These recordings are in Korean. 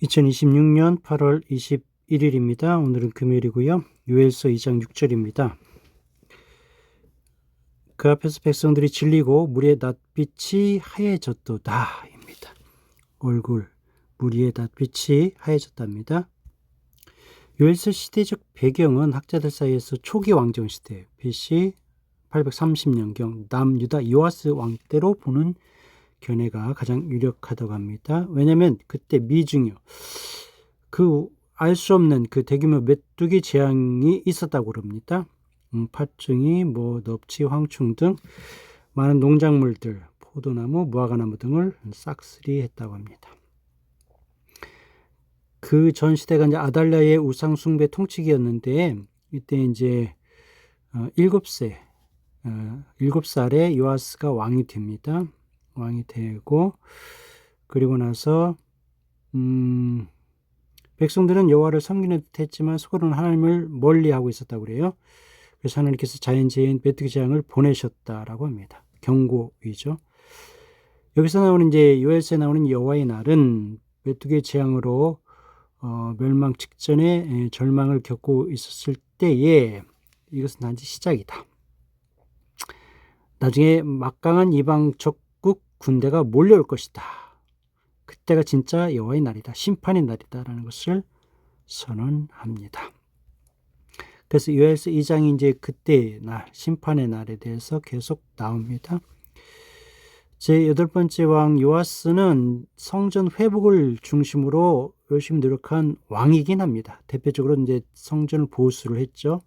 2026년 8월 21일입니다. 오늘은 금요일이고요. 요엘서 2장 6절입니다. 그 앞에서 백성들이 질리고 무리의 낯빛이 하얘졌도다 입니다. 얼굴, 무리의 낯빛이 하얘졌답니다. 요엘서 시대적 배경은 학자들 사이에서 초기 왕정 시대 BC 830년경 남유다 요아스 왕 때로 보는 견해가 가장 유력하다고 합니다. 왜냐하면 그때 미중요 알 수 없는 그 대규모 메뚜기 재앙이 있었다고 그럽니다. 팥증이 넙치, 황충 등 많은 농작물들, 포도나무, 무화과나무 등을 싹쓸이했다고 합니다. 그 전 시대가 이제 아달랴의 우상 숭배 통치기였는데 이때 이제 7살에 요아스가 왕이 됩니다. 왕이 되고 그리고 나서 백성들은 여호와를 섬기는 듯 했지만 속으로는 하나님을 멀리하고 있었다고 그래요. 그래서 하나님께서 자연재해인 메뚜기 재앙을 보내셨다라고 합니다. 경고이죠. 여기서 나오는 이제 요엘서에 나오는 여호와의 날은 메뚜기 재앙으로 멸망 직전에 절망을 겪고 있었을 때에 이것은 단지 시작이다. 나중에 막강한 이방 적국 군대가 몰려올 것이다. 그때가 진짜 여호와의 날이다. 심판의 날이다라는 것을 선언합니다. 그래서 요엘서 2장이 이제 그때의 날, 심판의 날에 대해서 계속 나옵니다. 제 8번째 왕 요아스는 성전 회복을 중심으로 열심히 노력한 왕이긴 합니다. 대표적으로 이제 성전을 보수를 했죠.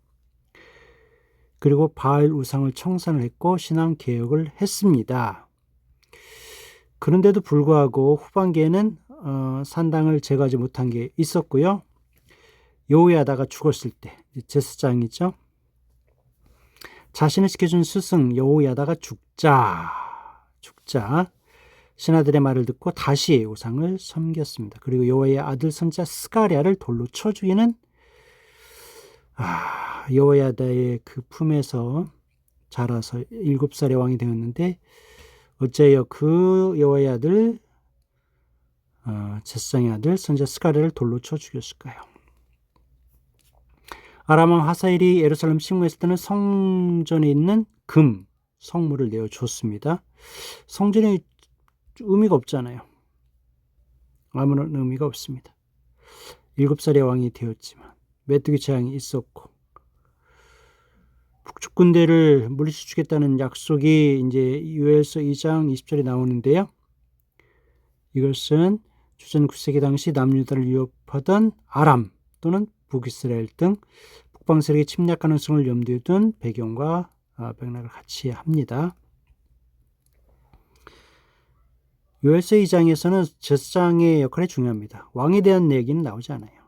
그리고 바알 우상을 청산을 했고 신앙 개혁을 했습니다. 그런데도 불구하고 후반기에는 산당을 제거하지 못한 게 있었고요. 여호야다가 죽었을 때 제사장이죠. 자신을 지켜준 스승 여호야다가 죽자 신하들의 말을 듣고 다시 우상을 섬겼습니다. 그리고 여호와의 아들 선지자 스가랴를 돌로 쳐 죽이는 여호야다의 그 품에서 자라서 7살의 왕이 되었는데 어째여 그 여호와의 아들 제사장의 아들 선지자 스가랴를 돌로 쳐 죽였을까요? 아람 왕 하사엘이 예루살렘 침공했을 때는 성전에 있는 성물을 내어줬습니다. 성전에 의미가 없잖아요. 아무런 의미가 없습니다. 7살의 왕이 되었지만 메뚜기 재앙이 있었고 북쪽 군대를 물리쳐주겠다는 약속이 이제 요엘서 2장 20절에 나오는데요. 이것은 주전 9세기 당시 남유다를 위협하던 아람 또는 북이스라엘 등 북방 세력의 침략 가능성을 염두에 둔 배경과 맥락을 같이 합니다. 요엘서 2장에서는 제사장의 역할이 중요합니다. 왕에 대한 얘기는 나오지 않아요.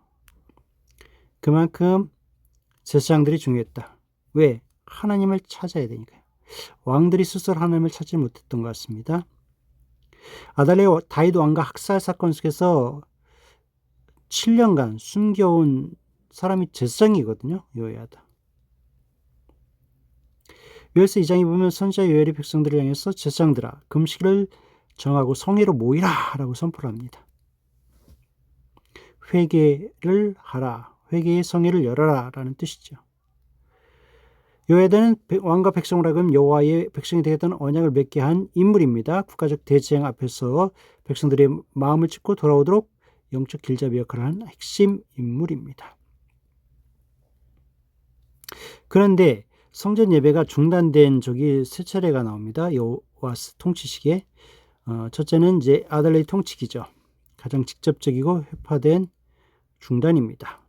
그만큼 제사장들이 중요했다. 왜? 하나님을 찾아야 되니까요. 왕들이 스스로 하나님을 찾지 못했던 것 같습니다. 아달랴 다윗 왕가 학살 사건 속에서 7년간 숨겨온 사람이 제사장이거든요. 여호야다. 요엘서 2장에 보면 선지자 요엘이 백성들을 향해서 제사장들아 금식을 정하고 성회로 모이라 라고 선포를 합니다. 회개를 하라. 회개의 성회를 열어라 라는 뜻이죠. 여호야다는 왕과 백성을 하여금 여호와의 백성이 되겠다는 언약을 맺게 한 인물입니다. 국가적 대재앙 앞에서 백성들의 마음을 찢고 돌아오도록 영적 길잡이 역할을 하는 핵심 인물입니다. 그런데 성전 예배가 중단된 적이 세 차례가 나옵니다. 여호아스 통치 시기에. 첫째는 이제 아달랴의 통치기죠. 가장 직접적이고 회파된 중단입니다.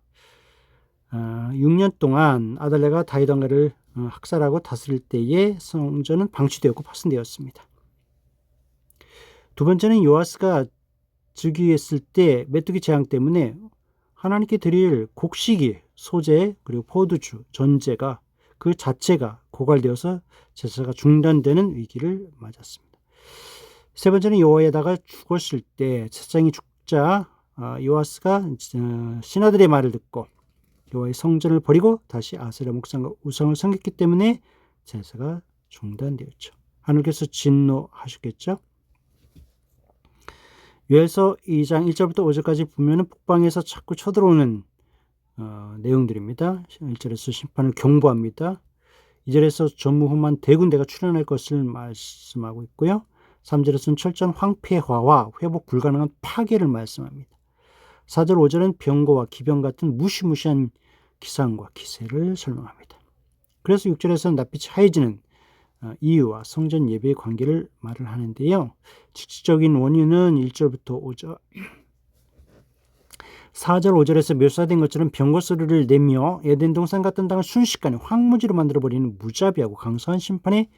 6년 동안 아달랴가 다윗 왕가를 학살하고 다스릴 때에 성전은 방치되었고 파손되었습니다. 두 번째는 요아스가 즉위했을 때 메뚜기 재앙 때문에 하나님께 드릴 곡식이 소재 그리고 포도주, 전제가 그 자체가 고갈되어서 제사가 중단되는 위기를 맞았습니다. 세 번째는 여호야다가 죽었을 때 제사장이 죽자 요아스가 신하들의 말을 듣고 여호와의 성전을 버리고 다시 아세라 목상과 우상을 섬겼기 때문에 제사가 중단되었죠. 하나님께서 진노하셨겠죠. 요엘서 2장 1절부터 5절까지 보면은 북방에서 자꾸 쳐들어오는 내용들입니다. 1절에서 심판을 경고합니다. 2절에서 전무후무한 대군대가 출현할 것을 말씀하고 있고요. 3절에서는 철저한 황폐화와 회복 불가능한 파괴를 말씀합니다. 4절 5절은 병거와 기병 같은 무시무시한 기상과 기세를 설명합니다. 그래서 6절에서는 낯빛이 하얘지는 이유와 성전 예배의 관계를 말을 하는데요. 직접적인 원인은 1절부터 5절 4절 5절에서 묘사된 것처럼 병거 소리를 내며 에덴 동산 같은 땅을 순식간에 황무지로 만들어버리는 무자비하고 강성한 심판의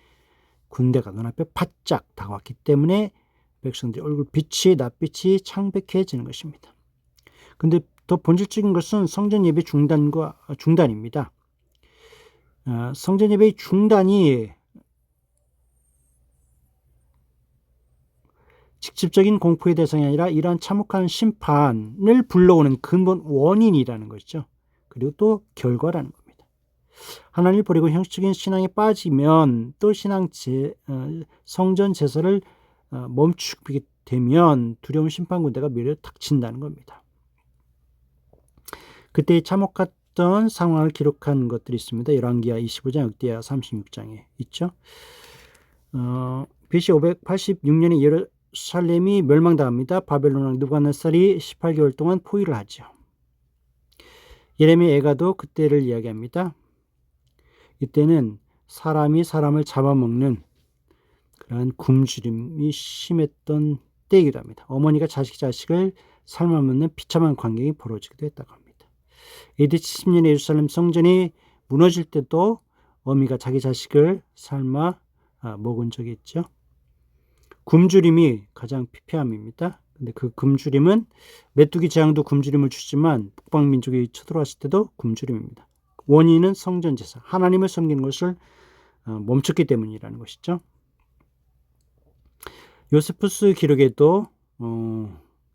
군대가 눈앞에 바짝 다가왔기 때문에 백성들의 얼굴빛이 낯빛이 창백해지는 것입니다. 근데 더 본질적인 것은 성전 예배 중단입니다. 성전 예배의 중단이 직접적인 공포의 대상이 아니라 이러한 참혹한 심판을 불러오는 근본 원인이라는 것이죠. 그리고 또 결과라는 겁니다. 하나님을 버리고 형식적인 신앙에 빠지면 또 성전 제사를 멈추게 되면 두려운 심판 군대가 미래에 닥친다는 겁니다. 그때의 참혹했던 상황을 기록한 것들이 있습니다. 열왕기하 25장, 역대하 36장에 있죠. BC 586년에 예루살렘이 멸망당합니다. 바벨론 왕 느부갓네살이 18개월 동안 포위를 하죠. 예레미야 애가도 그때를 이야기합니다. 이때는 사람이 사람을 잡아먹는 그러한 굶주림이 심했던 때이기도 합니다. 어머니가 자식을 삶아먹는 비참한 광경이 벌어지기도 했다고 합니다. AD 70년에 예루살렘 성전이 무너질 때도 어미가 자기 자식을 삶아 먹은 적이 있죠. 굶주림이 가장 피폐함입니다. 근데 그 굶주림은 메뚜기 재앙도 굶주림을 주지만 북방민족이 쳐들어왔을 때도 굶주림입니다. 원인은 성전 제사, 하나님을 섬기는 것을 멈췄기 때문이라는 것이죠. 요세푸스 기록에도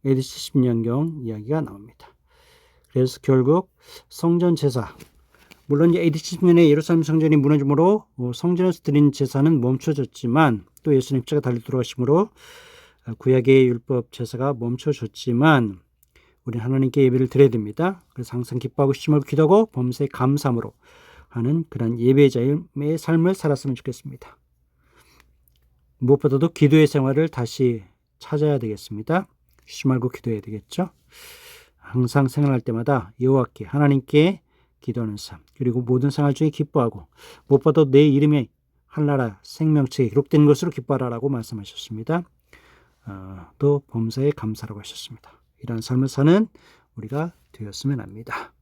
AD 70년경 이야기가 나옵니다. 그래서 결국 성전 제사, 물론 AD 70년에 예루살렘 성전이 무너짐으로 성전에서 드린 제사는 멈춰졌지만 또 예수님 십자가 달려 돌아가심으로 구약의 율법 제사가 멈춰졌지만 우리는 하나님께 예배를 드려야 됩니다. 그래서 항상 기뻐하고 심하고 기도하고 범사에 감사함으로 하는 그런 예배자의 삶을 살았으면 좋겠습니다. 무엇보다도 기도의 생활을 다시 찾아야 되겠습니다. 쉬지 말고 기도해야 되겠죠. 항상 생활할 때마다 여호와께 하나님께 기도하는 삶, 그리고 모든 생활 중에 기뻐하고 무엇보다도 내 이름이 한나라 생명책에 기록된 것으로 기뻐하라고 말씀하셨습니다. 또 범사에 감사라고 하셨습니다. 이러한 삶을 사는 우리가 되었으면 합니다.